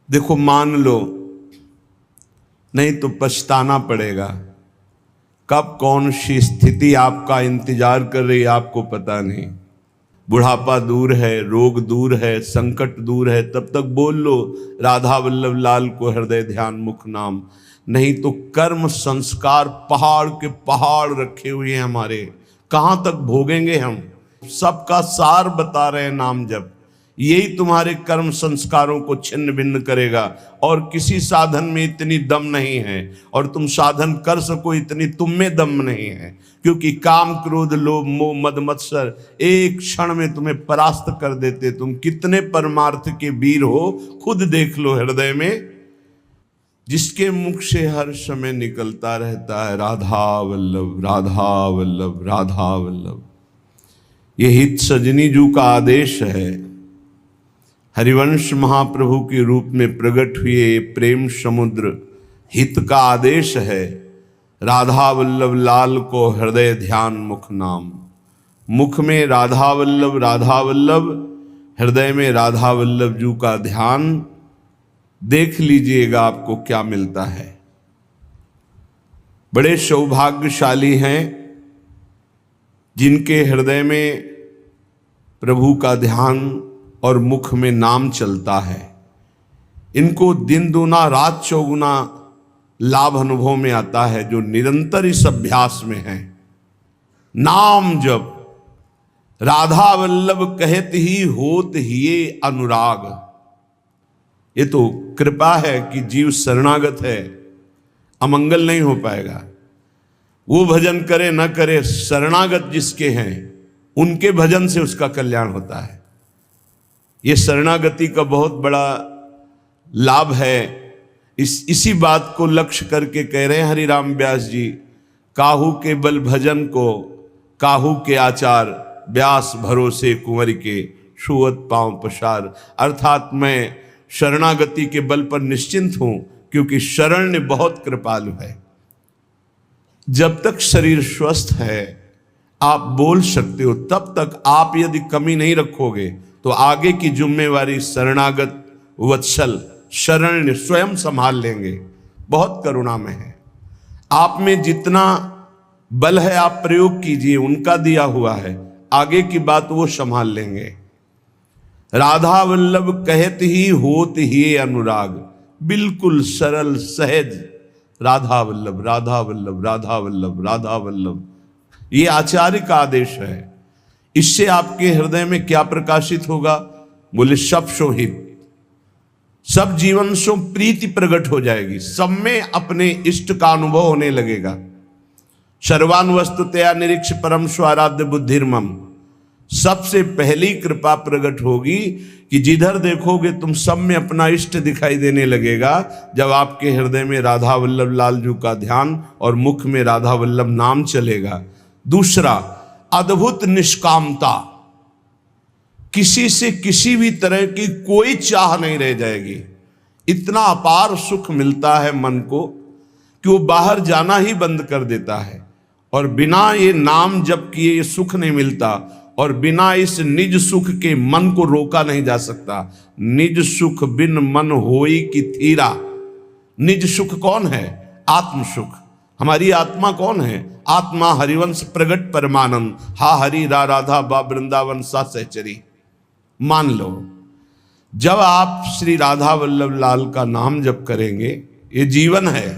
देखो मान लो, नहीं तो पछताना पड़ेगा। कब कौन सी स्थिति आपका इंतजार कर रही है आपको पता नहीं। बुढ़ापा दूर है, रोग दूर है, संकट दूर है, तब तक बोल लो राधा वल्लभ लाल को हृदय ध्यान मुख नाम। नहीं तो कर्म संस्कार पहाड़ के पहाड़ रखे हुए हैं हमारे, कहां तक भोगेंगे हम। सबका सार बता रहे हैं नाम जप, यही तुम्हारे कर्म संस्कारों को छिन्न भिन्न करेगा। और किसी साधन में इतनी दम नहीं है, और तुम साधन कर सको इतनी तुम में दम नहीं है, क्योंकि काम क्रोध लोभ मोह मद मत्सर एक क्षण में तुम्हें परास्त कर देते। तुम कितने परमार्थ के वीर हो खुद देख लो। हृदय में जिसके मुख से हर समय निकलता रहता है राधा वल्लभ राधा वल्लभ राधा वल्लभ। ये हित सजनी जू का आदेश है। हरिवंश महाप्रभु के रूप में प्रकट हुए प्रेम समुद्र हित का आदेश है। राधा वल्लभ लाल को हृदय ध्यान मुख नाम। मुख में राधा वल्लभ, हृदय में राधा वल्लभ जू का ध्यान। देख लीजिएगा आपको क्या मिलता है। बड़े सौभाग्यशाली हैं जिनके हृदय में प्रभु का ध्यान और मुख में नाम चलता है। इनको दिन दूना रात चौगुना लाभ अनुभव में आता है, जो निरंतर इस अभ्यास में है। नाम जप राधा वल्लभ कहत ही होत हिये अनुराग। ये तो कृपा है कि जीव शरणागत है, अमंगल नहीं हो पाएगा। वो भजन करे न करे, शरणागत जिसके हैं उनके भजन से उसका कल्याण होता है। ये शरणागति का बहुत बड़ा लाभ है। इसी बात को लक्ष्य करके कह रहे हैं हरि राम व्यास जी, काहू के बल भजन को काहू के आचार, व्यास भरोसे कुंवर के छुअत पांव पसार। अर्थात मैं शरणागति के बल पर निश्चिंत हूं, क्योंकि शरण बहुत कृपालु है। जब तक शरीर स्वस्थ है आप बोल सकते हो, तब तक आप यदि कमी नहीं रखोगे तो आगे की जिम्मेवारी शरणागत वत्सल शरण स्वयं संभाल लेंगे। बहुत करुणा में है। आप में जितना बल है आप प्रयोग कीजिए, उनका दिया हुआ है, आगे की बात वो संभाल लेंगे। राधा वल्लभ कहत ही होत ही अनुराग। बिल्कुल सरल सहज राधा वल्लभ राधा वल्लभ राधा वल्लभ राधा वल्लभ, ये आचार्य का आदेश है। इससे आपके हृदय में क्या प्रकाशित होगा? बोले सब शोहित, सब जीवन सो प्रीति प्रकट हो जाएगी, सब में अपने इष्ट का अनुभव होने लगेगा। सर्वान वस्तुतया निरीक्ष परम स्वाराध्य बुद्धिर्मम। सबसे पहली कृपा प्रकट होगी कि जिधर देखोगे तुम सब में अपना इष्ट दिखाई देने लगेगा, जब आपके हृदय में राधा वल्लभ लाल जी का ध्यान और मुख में राधा वल्लभ नाम चलेगा। दूसरा, अद्भुत निष्कामता। किसी से किसी भी तरह की कोई चाह नहीं रह जाएगी। इतना अपार सुख मिलता है मन को कि वो बाहर जाना ही बंद कर देता है। और बिना ये नाम जप किए ये सुख नहीं मिलता, और बिना इस निज सुख के मन को रोका नहीं जा सकता। निज सुख बिन मन होई की थीरा। निज सुख कौन है? आत्म सुख। हमारी आत्मा कौन है? आत्मा हरिवंश प्रगट परमानंद। हा हरि रा राधा बा वृंदावन सा सहचरी। मान लो जब आप श्री राधा वल्लभ लाल का नाम जप करेंगे, ये जीवन है,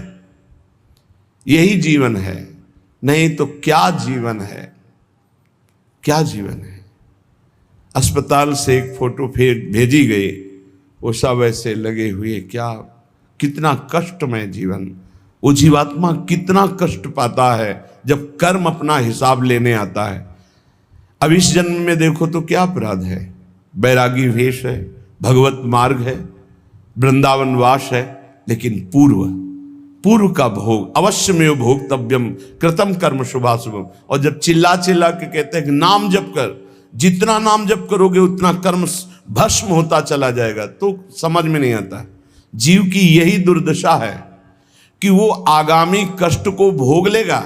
यही जीवन है। नहीं तो क्या जीवन है, क्या जीवन है। अस्पताल से एक फोटो फिर भेजी गई, वो सब ऐसे लगे हुए, क्या कितना कष्टमय जीवन। वो जीवात्मा कितना कष्ट पाता है जब कर्म अपना हिसाब लेने आता है। अब इस जन्म में देखो तो क्या अपराध है? बैरागी वेश है, भगवत मार्ग है, वृंदावन वास है, लेकिन पूर्व का भोग अवश्य में भोक्तव्यम कृतम कर्म शुभाशुभम। और जब चिल्ला चिल्ला के कहते हैं कि नाम जप कर, जितना नाम जप करोगे उतना कर्म भस्म होता चला जाएगा, तो समझ में नहीं आता। जीव की यही दुर्दशा है कि वो आगामी कष्ट को भोग लेगा,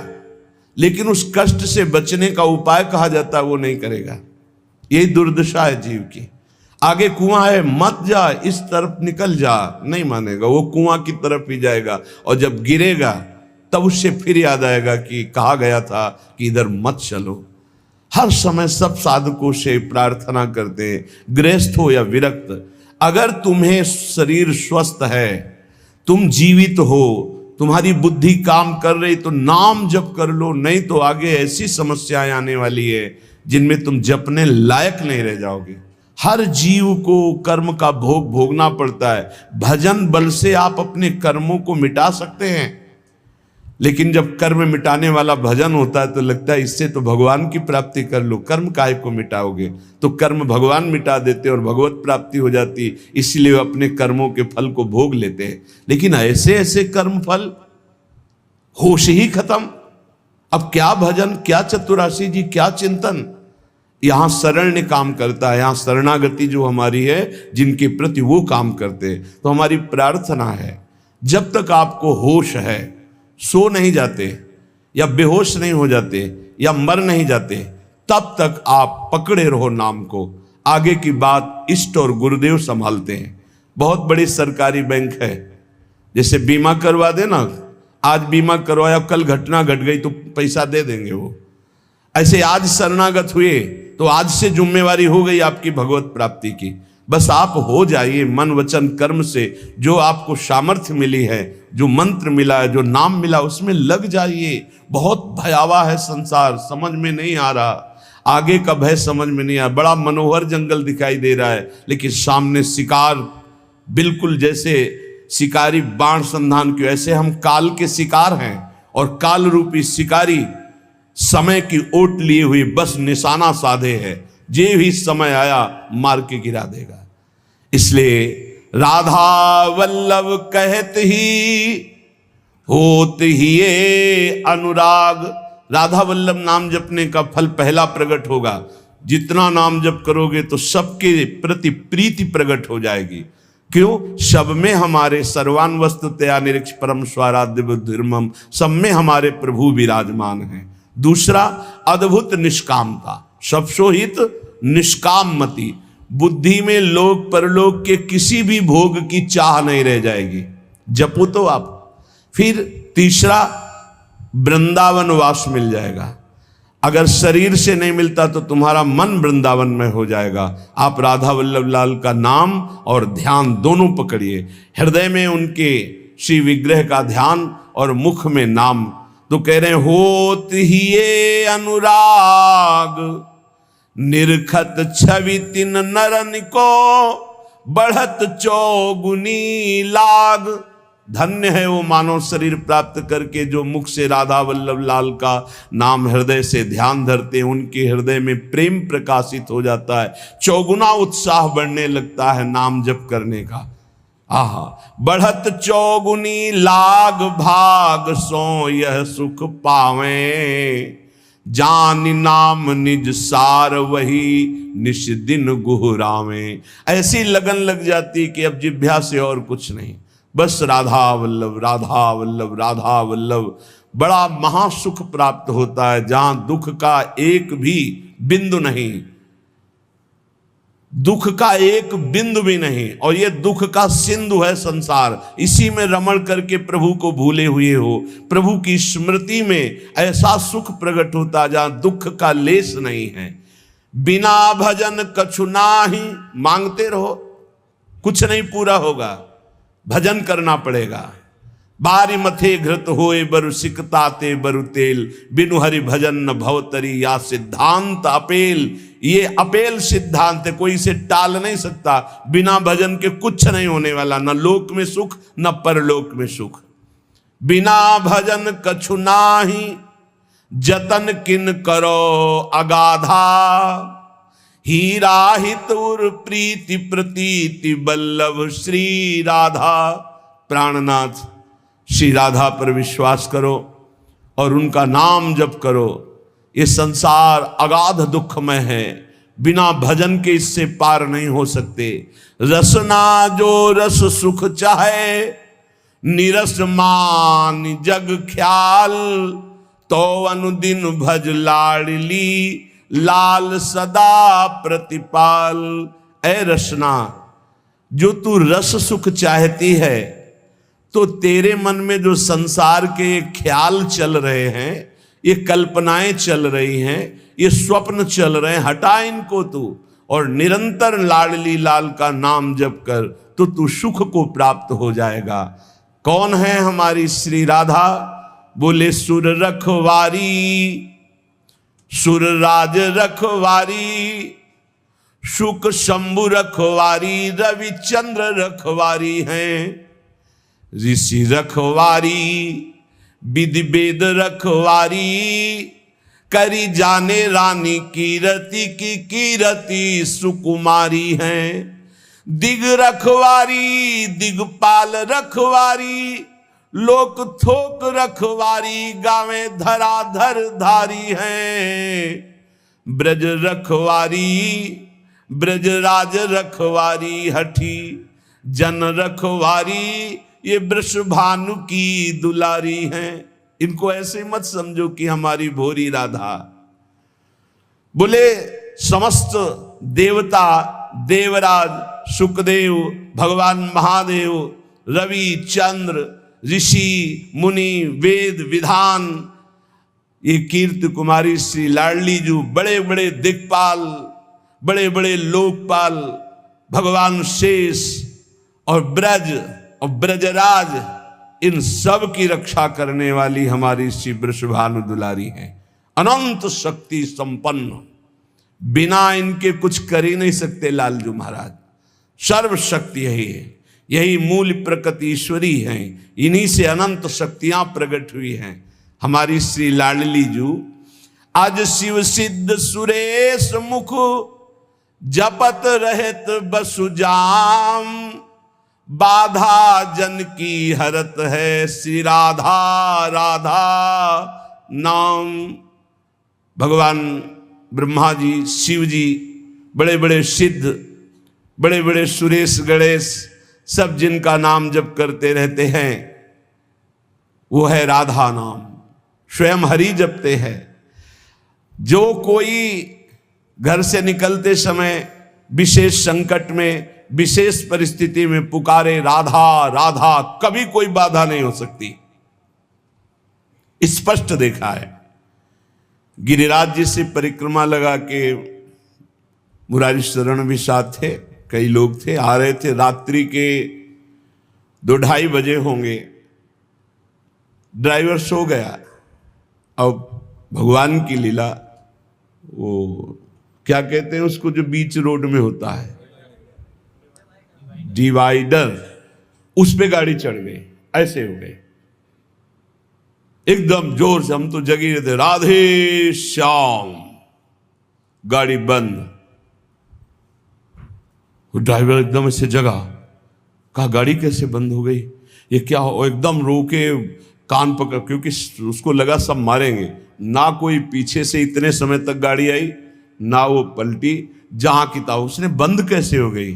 लेकिन उस कष्ट से बचने का उपाय कहा जाता है वो नहीं करेगा। यही दुर्दशा है जीव की। आगे कुआं है, मत जा, इस तरफ निकल जा, नहीं मानेगा, वो कुआं की तरफ ही जाएगा। और जब गिरेगा तब उससे फिर याद आएगा कि कहा गया था कि इधर मत चलो। हर समय सब साधकों से प्रार्थना करते हैं, गृहस्थ हो या विरक्त, अगर तुम्हें शरीर स्वस्थ है, तुम जीवित हो, तुम्हारी बुद्धि काम कर रही, तो नाम जप कर लो, नहीं तो आगे ऐसी समस्याएं आने वाली है जिनमें तुम जपने लायक नहीं रह जाओगे। हर जीव को कर्म का भोग भोगना पड़ता है। भजन बल से आप अपने कर्मों को मिटा सकते हैं, लेकिन जब कर्म मिटाने वाला भजन होता है तो लगता है इससे तो भगवान की प्राप्ति कर लो, कर्म काहे को मिटाओगे। तो कर्म भगवान मिटा देते और भगवत प्राप्ति हो जाती, इसलिए अपने कर्मों के फल को भोग लेते हैं। लेकिन ऐसे ऐसे कर्म फल, होश ही खत्म। अब क्या भजन, क्या चतुराशी जी, क्या चिंतन। यहां शरण्य काम करता है, यहां शरणागति जो हमारी है, जिनके प्रति वो काम करते हैं। तो हमारी प्रार्थना है, जब तक आपको होश है, सो नहीं जाते या बेहोश नहीं हो जाते या मर नहीं जाते, तब तक आप पकड़े रहो नाम को। आगे की बात इष्ट और गुरुदेव संभालते हैं। बहुत बड़ी सरकारी बैंक है, जैसे बीमा करवा देना, आज बीमा करवाया, कल घटना घट गई तो पैसा दे देंगे वो। ऐसे आज शरणागत हुए तो आज से जिम्मेवारी हो गई आपकी भगवत प्राप्ति की। बस आप हो जाइए मन वचन कर्म से, जो आपको सामर्थ्य मिली है, जो मंत्र मिला है, जो नाम मिला, उसमें लग जाइए। बहुत भयावह है संसार, समझ में नहीं आ रहा, आगे का भय समझ में नहीं आ रहा। बड़ा मनोहर जंगल दिखाई दे रहा है, लेकिन सामने शिकार, बिल्कुल जैसे शिकारी बाण संधान के, ऐसे हम काल के शिकार हैं और काल रूपी शिकारी समय की ओट लिए हुई बस निशाना साधे है, जे भी समय आया मार के गिरा देगा। इसलिए राधा वल्लभ कहत ही होत ही ये अनुराग। राधा वल्लभ नाम जपने का फल पहला प्रकट होगा। जितना नाम जप करोगे तो सबके प्रति प्रीति प्रकट हो जाएगी। क्यों? सब में हमारे सर्वान वस्तुतया निरीक्ष परम स्वाराध्य बुद्धिर्मम, सब में हमारे प्रभु विराजमान हैं। दूसरा, अद्भुत निष्कामता, सबसो हित निष्काम मति। बुद्धि में लोक परलोक के किसी भी भोग की चाह नहीं रह जाएगी, जपो तो आप। फिर तीसरा, वृंदावन वास मिल जाएगा। अगर शरीर से नहीं मिलता तो तुम्हारा मन वृंदावन में हो जाएगा। आप राधा वल्लभ लाल का नाम और ध्यान दोनों पकड़िए। हृदय में उनके श्री विग्रह का ध्यान और मुख में नाम। तो कह रहे हैं, होत ही ये अनुराग निरखत छवि तिन नरन को बढ़त चौगुनी लाग। धन्य है वो मानव शरीर प्राप्त करके जो मुख से राधा वल्लभ लाल का नाम हृदय से ध्यान धरते हैं। उनके हृदय में प्रेम प्रकाशित हो जाता है, चौगुना उत्साह बढ़ने लगता है नाम जप करने का। आहा, बढ़त चौगुनी लाग भाग सो यह सुख पावे, जान नाम निज सार वही निश दिन गुहरावे। ऐसी लगन लग जाती कि अब जिभ्या से और कुछ नहीं, बस राधा वल्लभ राधा वल्लभ राधा वल्लभ। बड़ा महासुख प्राप्त होता है, जहां दुख का एक भी बिंदु नहीं, दुख का एक बिंदु भी नहीं। और ये दुख का सिंधु है संसार, इसी में रमण करके प्रभु को भूले हुए हो। प्रभु की स्मृति में ऐसा सुख प्रकट होता जहां दुख का लेस नहीं है। बिना भजन कछु नाही, मांगते रहो, कुछ नहीं पूरा होगा, भजन करना पड़ेगा। बारी मथे घृत होए बरु सिकताते बरु तेल, बिनु हरि भजन न भवतरी या सिद्धांत अपेल। ये अपेल सिद्धांत है, कोई इसे टाल नहीं सकता। बिना भजन के कुछ नहीं होने वाला, न लोक में सुख न परलोक में सुख। बिना भजन कछु नाही जतन किन करो अगाधा, हीरा हित उर प्रीति प्रतीति बल्लभ श्री राधा। प्राणनाथ श्री राधा पर विश्वास करो और उनका नाम जप करो। ये संसार अगाध दुखमय है, बिना भजन के इससे पार नहीं हो सकते। रसना जो रस सुख चाहे, निरस मान जग ख्याल, तो अनुदिन भज लाडली लाल सदा प्रतिपाल। ऐ रसना, जो तू रस सुख चाहती है, तो तेरे मन में जो संसार के ख्याल चल रहे हैं, ये कल्पनाएं चल रही हैं, ये स्वप्न चल रहे हैं, हटा इनको तू और निरंतर लाडली लाल का नाम जप कर, तो तू सुख को प्राप्त हो जाएगा। कौन है हमारी श्री राधा? बोले सुर रखवारी, सुर राज रखवारी, शुक शंभु रखवारी, रविचंद्र रखवारी हैं। ऋषि रखवारी, विधि वेद रखवारी, करी जाने रानी कीरति की कीरति सुकुमारी हैं। दिग रखवारी, दिगपाल रखवारी, लोक थोक रखवारी, गावे धराधर धारी हैं। ब्रज रखवारी, ब्रजराज रखवारी, हठी जन रखवारी, ये वृषभानु की दुलारी हैं। इनको ऐसे मत समझो कि हमारी भोरी राधा। बोले समस्त देवता, देवराज, सुखदेव, भगवान महादेव, रवि, चंद्र, ऋषि, मुनि, वेद, विधान, ये कीर्ति कुमारी श्री लाडली जू, बड़े बड़े दिक्पाल, बड़े बड़े लोकपाल, भगवान शेष और ब्रज और ब्रजराज, इन सब की रक्षा करने वाली हमारी श्री वृषभानु दुलारी है। अनंत शक्ति संपन्न, बिना इनके कुछ कर ही नहीं सकते लालजू महाराज। सर्वशक्ति यही है, यही मूल प्रकृति ईश्वरी है, इन्हीं से अनंत शक्तियां प्रकट हुई हैं। हमारी श्री लाडली जू आज शिव सिद्ध सुरेश मुख, जपत रहत बसुजाम, बाधा जन की हरत है, श्री राधा राधा नाम। भगवान ब्रह्मा जी, शिव जी, बड़े बड़े सिद्ध, बड़े बड़े सुरेश गणेश, सब जिनका नाम जप करते रहते हैं, वो है राधा नाम। स्वयं हरि जपते हैं। जो कोई घर से निकलते समय विशेष संकट में, विशेष परिस्थिति में पुकारे राधा राधा, कभी कोई बाधा नहीं हो सकती। स्पष्ट देखा है। गिरिराज जी से परिक्रमा लगा के मुरारी शरण भी साथ थे, कई लोग थे, आ रहे थे। रात्रि के 2-2:30 बजे होंगे। ड्राइवर सो गया। अब भगवान की लीला, वो क्या कहते हैं उसको जो बीच रोड में होता है, डिवाइडर, उस पे गाड़ी चढ़ गई। ऐसे हो गए एकदम जोर से। हम तो जगी रहे थे, राधे श्याम, गाड़ी बंद। वो ड्राइवर एकदम ऐसे जगा, कहा गाड़ी कैसे बंद हो गई, ये क्या हो? एकदम रोके, कान पकड़, क्योंकि उसको लगा सब मारेंगे। ना कोई पीछे से इतने समय तक गाड़ी आई, ना वो पलटी, जहां की था। उसने बंद कैसे हो गई?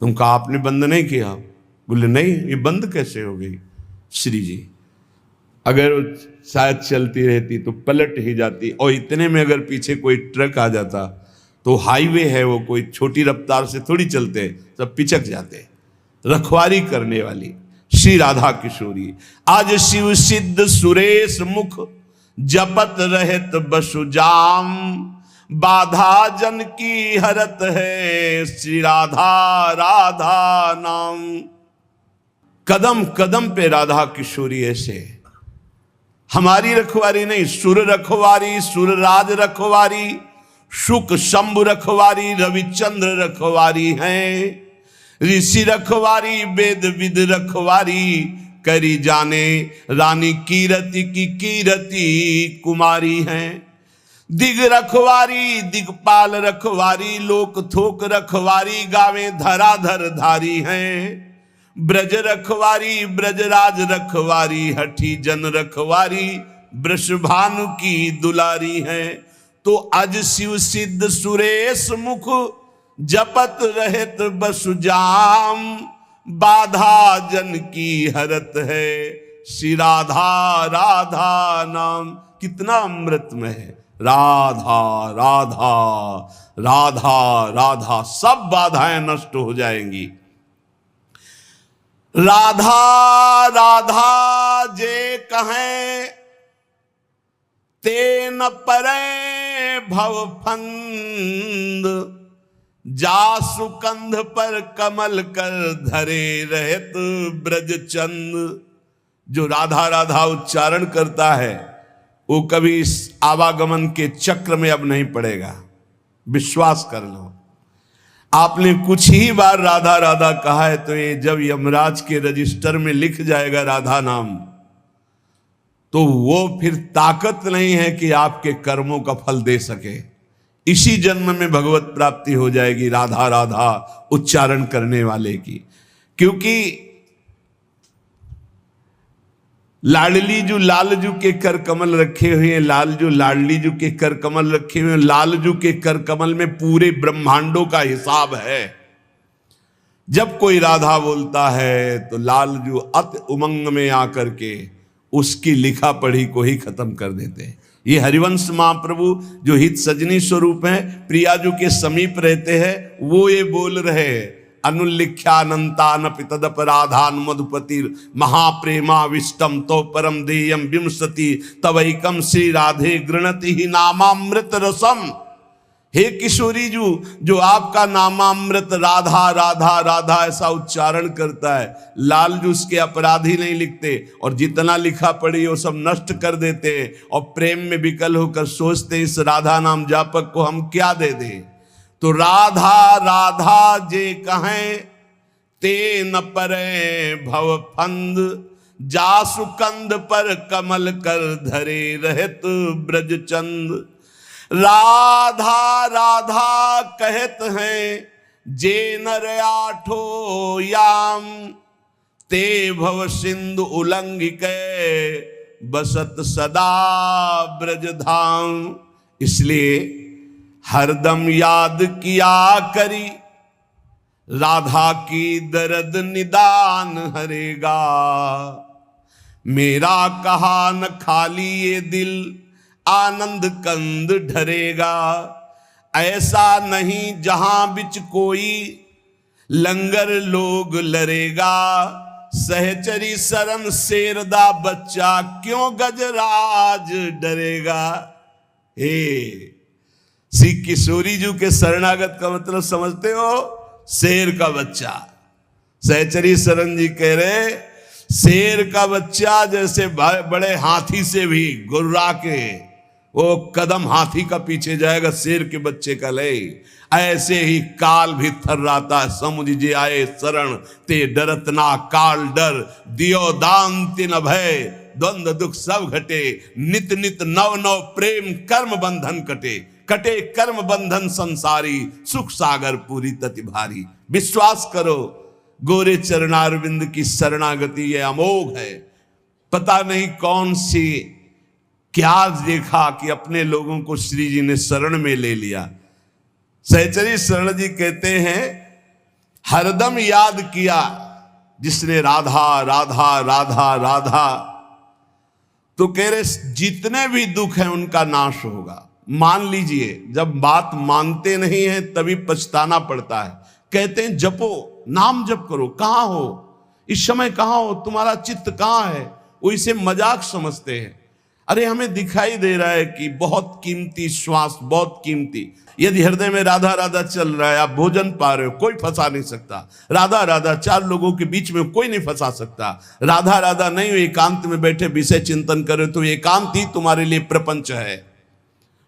तुम कहा आपने बंद नहीं किया। बोले नहीं, ये बंद कैसे हो गई? श्री जी, अगर शायद चलती रहती तो पलट ही जाती, और इतने में अगर पीछे कोई ट्रक आ जाता तो हाईवे है वो, कोई छोटी रफ्तार से थोड़ी चलते, सब पिचक जाते। रखवारी करने वाली श्री राधा किशोरी आज शिव सिद्ध सुरेश मुख, जपत रहत बसुजाम, बाधा जन की हरत है, श्री राधा राधा नाम। कदम कदम पे राधा किशोरी ऐसे। हमारी रखवारी नहीं, सुर रखवारी, सुर राज रखवारी, शुक शंभु रखवारी, रविचंद्र रखवारी हैं। ऋषि रखवारी, वेद विद रखवारी, करी जाने रानी कीरति की कीरति कुमारी हैं। दिग रखवारी, दिगपाल रखवारी, लोक थोक रखवारी, गावे धराधर धारी हैं। ब्रज रखवारी, ब्रजराज रखवारी, हठी जन रखवारी, वृषभानु की दुलारी हैं। तो अज शिव सिद्ध सुरेश मुख, जपत रहत बसुजाम, बाधा जन की हरत है, श्री राधा राधा नाम। कितना अमृतमय है, राधा राधा राधा राधा, सब बाधाएं नष्ट हो जाएंगी। राधा राधा जे कहें ते न परे भव फंद, जासु कंध पर कमल कर धरे रहत ब्रज चंद। जो राधा राधा उच्चारण करता है वो कभी इस आवागमन के चक्र में अब नहीं पड़ेगा, विश्वास कर लो। आपने कुछ ही बार राधा राधा कहा है तो ये जब यमराज के रजिस्टर में लिख जाएगा राधा नाम, तो वो फिर ताकत नहीं है कि आपके कर्मों का फल दे सके। इसी जन्म में भगवत प्राप्ति हो जाएगी राधा राधा उच्चारण करने वाले की। क्योंकि लाडली जो लालजू के कर कमल रखे हुए हैं, लालजू लाडली जू के कर कमल रखे हुए हैं, लालजू के कर कमल में पूरे ब्रह्मांडों का हिसाब है। जब कोई राधा बोलता है तो लालजू अति उमंग में आकर के उसकी लिखा पढ़ी को ही खत्म कर देते हैं। ये हरिवंश महाप्रभु जो हित सजनी स्वरूप हैं, प्रियाजू के समीप रहते हैं, वो ये बोल रहे हैं, अनुल्लिख्यानंतान पितदपराधान मधुपति महाप्रेमाविष्टम तो परम देयम विंशति तवैकम श्री राधे गृणति ही नामामृत रसम। हे किशोरी जू, जो आपका नामामृत राधा राधा राधा ऐसा उच्चारण करता है, लालजू उसके अपराधी नहीं लिखते और जितना लिखा पढ़ी वो सब नष्ट कर देते हैं और प्रेम में विकल होकर सोचते इस राधा नाम जापक को हम क्या दे दें। तो राधा राधा जे कहें ते न परे भव फंद, जासु कंध पर कमल कर धरे रहत ब्रज चंद। राधा राधा कहत हैं जे नर आठो याम, ते भव सिंधु उल्लंघिक बसत सदा ब्रज धाम। इसलिए हरदम याद किया करी राधा की दर्द निदान हरेगा। मेरा कहा न खाली ये दिल आनंद कंद ढरेगा। ऐसा नहीं जहां बिच कोई लंगर लोग लरेगा। सहचरी शरण शेरदा बच्चा क्यों गजराज डरेगा। हे श्री किशोरी जी के शरणागत का मतलब समझते हो? शेर का बच्चा। सहचरी शरण जी कह रहे शेर का बच्चा जैसे बड़े हाथी से भी गुर्रा के वो कदम हाथी का पीछे जाएगा, शेर के बच्चे का ले। ऐसे ही काल भी थर्राता है, समुझ जे आए शरण ते डरत ना काल डर। दियो दान तिन भय द्वंद्व दुख सब घटे। नित नित नव नव प्रेम कर्म बंधन कटे। कटे कर्म बंधन संसारी सुख सागर पूरी तति भारी। विश्वास करो गोरे चरणारविंद की शरणागति ये अमोघ है। पता नहीं कौन सी क्या देखा कि अपने लोगों को श्री जी ने शरण में ले लिया। सहचरी शरण जी कहते हैं हरदम याद किया जिसने राधा राधा राधा राधा, तो कह रहे जितने भी दुख हैं उनका नाश होगा। मान लीजिए जब बात मानते नहीं है तभी पछताना पड़ता है। कहते हैं जपो, नाम जप करो। कहां हो इस समय, कहां हो, तुम्हारा चित्त कहां है? वो इसे मजाक समझते हैं। अरे हमें दिखाई दे रहा है कि बहुत कीमती श्वास, बहुत कीमती। यदि हृदय में राधा राधा चल रहा है, आप भोजन पा रहे हो, कोई फंसा नहीं सकता। राधा राधा चार लोगों के बीच में कोई नहीं फंसा सकता। राधा राधा नहीं हो एकांत में बैठे विषय चिंतन करे तो एकांत ही तुम्हारे लिए प्रपंच है।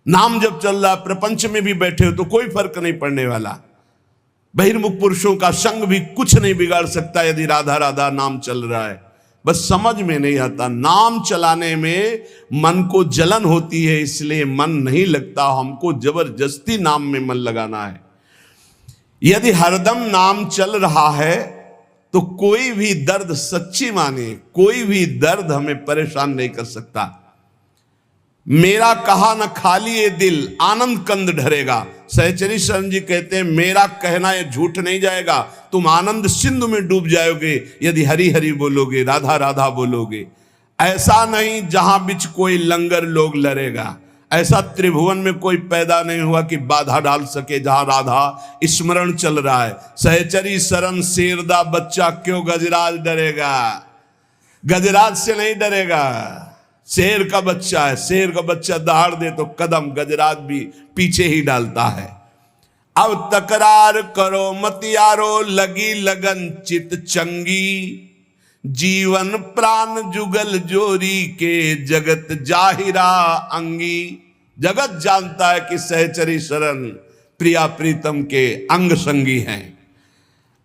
नाम जब चल रहा प्रपंच में भी बैठे हो तो कोई फर्क नहीं पड़ने वाला। बहिर्मुख पुरुषों का संग भी कुछ नहीं बिगाड़ सकता यदि राधा राधा नाम चल रहा है। बस समझ में नहीं आता, नाम चलाने में मन को जलन होती है, इसलिए मन नहीं लगता। हमको जबरदस्ती नाम में मन लगाना है। यदि हरदम नाम चल रहा है तो कोई भी दर्द, सच्ची माने कोई भी दर्द हमें परेशान नहीं कर सकता। मेरा कहा न खाली ये दिल आनंद कंद ढरेगा। सहचरी शरण जी कहते हैं मेरा कहना ये झूठ नहीं जाएगा, तुम आनंद सिंधु में डूब जाओगे यदि हरि हरि बोलोगे, राधा राधा बोलोगे। ऐसा नहीं जहां बिच कोई लंगर लोग लड़ेगा। ऐसा त्रिभुवन में कोई पैदा नहीं हुआ कि बाधा डाल सके जहां राधा स्मरण चल रहा है। सहचरी शरण शेरदा बच्चा, क्यों गजराज डरेगा? गजराज से नहीं डरेगा, शेर का बच्चा है। शेर का बच्चा दहाड़ दे तो कदम गजराज भी पीछे ही डालता है। अब तकरार करो मत यारो, लगी लगन चित चंगी, जीवन प्राण जुगल जोरी के, जगत जाहिरा अंगी। जगत जानता है कि सहचरी शरण प्रिया प्रीतम के अंग संगी हैं।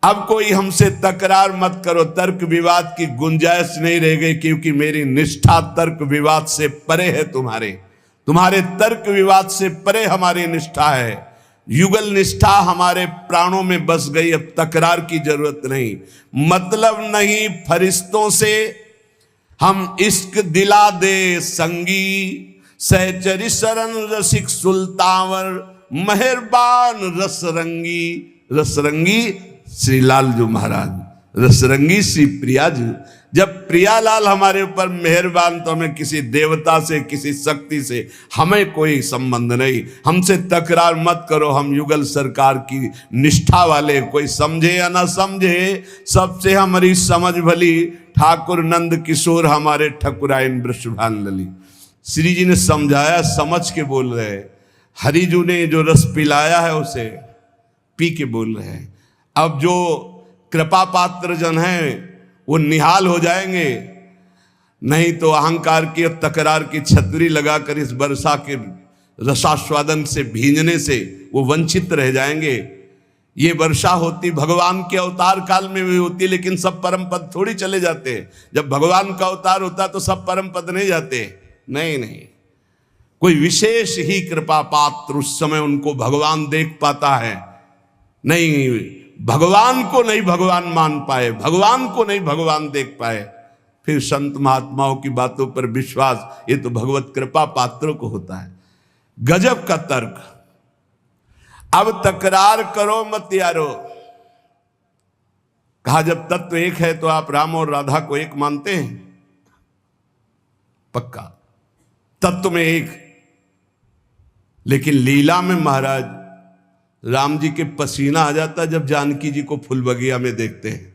अब कोई हमसे तकरार मत करो, तर्क विवाद की गुंजाइश नहीं रह गई, क्योंकि मेरी निष्ठा तर्क विवाद से परे है। तुम्हारे तर्क विवाद से परे हमारी निष्ठा है। युगल निष्ठा हमारे प्राणों में बस गई, अब तकरार की जरूरत नहीं। मतलब नहीं फरिश्तों से हम इश्क दिला दे संगी, सहचरी शरण रसिक सुल्तावर, मेहरबान रसरंगी। रसरंगी श्री लाल जो महाराज, रसरंगी श्री प्रिया जी। जब प्रियालाल हमारे ऊपर मेहरबान, तो हमें किसी देवता से, किसी शक्ति से हमें कोई संबंध नहीं। हमसे तकरार मत करो, हम युगल सरकार की निष्ठा वाले, कोई समझे या ना समझे, सबसे हमारी समझ भली। ठाकुर नंद किशोर हमारे ठकुराइन वृषभान लली। श्री जी ने समझाया, समझ के बोल रहे। हरिजू ने जो रस पिलाया है उसे पी के बोल रहे हैं। अब जो कृपा पात्र जन हैं वो निहाल हो जाएंगे, नहीं तो अहंकार की और तकरार की छतरी लगाकर इस वर्षा के रसास्वादन से भींजने से वो वंचित रह जाएंगे। ये वर्षा होती भगवान के अवतार काल में भी होती, लेकिन सब परम पद थोड़ी चले जाते। जब भगवान का अवतार होता तो सब परम पद नहीं जाते। नहीं, कोई विशेष ही कृपा पात्र उस समय उनको भगवान देख पाता है। नहीं, भगवान को नहीं भगवान मान पाए, भगवान को नहीं भगवान देख पाए, फिर संत महात्माओं की बातों पर विश्वास, ये तो भगवत कृपा पात्रों को होता है। गजब का तर्क। अब तकरार करो मत यारो। कहा जब तत्व एक है तो आप राम और राधा को एक मानते हैं? पक्का तत्व में एक, लेकिन लीला में महाराज राम जी के पसीना आ जाता जब जानकी जी को फूल बगिया में देखते हैं।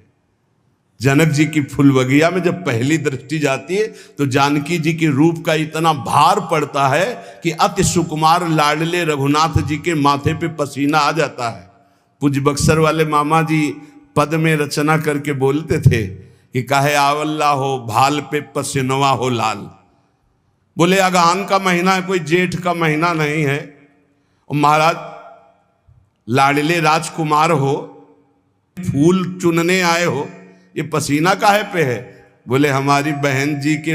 जनक जी की फूल बगिया में जब पहली दृष्टि जाती है तो जानकी जी के रूप का इतना भार पड़ता है कि अति सुकुमार लाडले रघुनाथ जी के माथे पे पसीना आ जाता है। पूज्य बक्सर वाले मामा जी पद में रचना करके बोलते थे कि काहे आवल्ला हो भाल पे पसीनवा हो लाल। बोले अगहन का महीना है, कोई जेठ का महीना नहीं है। और महाराज लाडले राजकुमार हो, फूल चुनने आए हो, ये पसीना काहे पे है? बोले हमारी बहन जी के